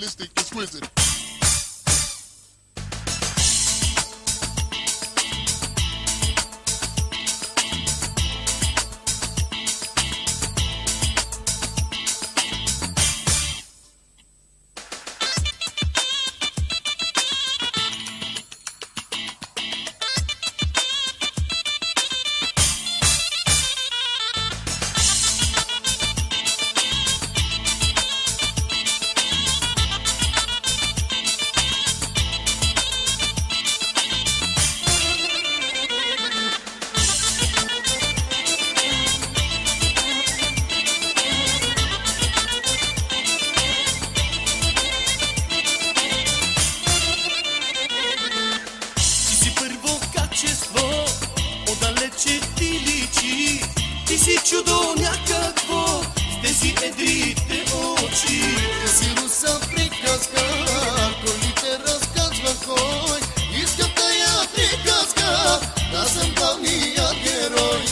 stylistic, exquisite. Ти си чудо някакво с тези едрите очи. Ти си руса приказка, колите разказва кой. Искам тая приказка, да съм главният герой.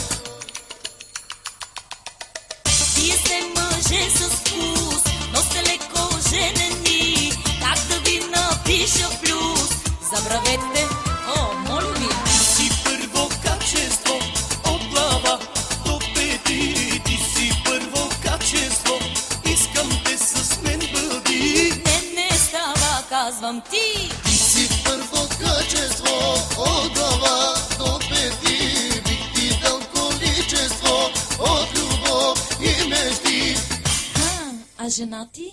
Вие сте мъже с вкус, но сте леко женени. Как да ви напиша плюс? Забравете, о, моля ви. Ти си първо качество от глава до пети. Ти си първо качество, искам те с мен бъди. Не става, казвам ти. Ти си първо качество от глава до пети. Бих ти дал количество от любов и мечти. А жена ти?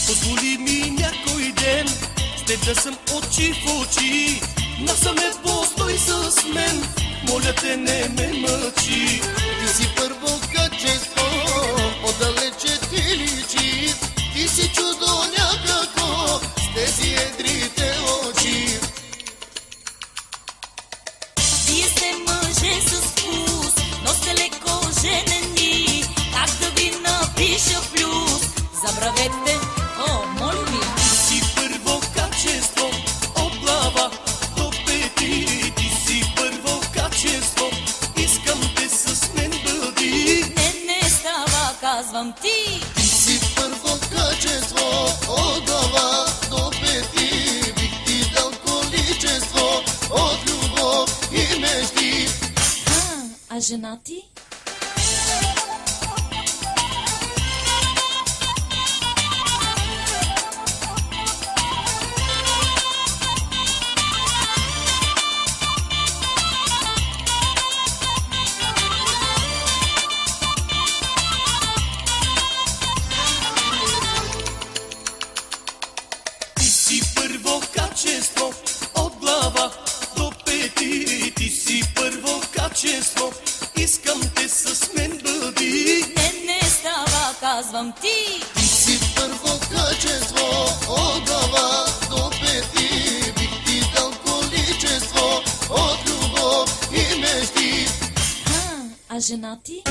Позволи ми някой ден с теб да съм очи в очи. Насаме постой с мен, моля те, не ме мъчи. Ти си първо качество, отдалече ти личи. Ти си чудо някакво с тези едрите очи. Вие сте мъже с вкус, но сте леко женени. Как да ви напиша плюс? Забравете, о, моля ви. Ти си първо качество от глава до пети. Ти си първо качество, искам те с мен бъди. Не става, казвам ти. Ти си първо качество от глава до пети. Бих ти дал количество от любов и мечти. А жена ти? Ти си първо качество от глава до пети. Ти си първо качество, искам те с мен бъди. Не става, казвам ти. Ти си първо качество от глава до пети. Бих ти дал количество от любов и мечти. А жена ти?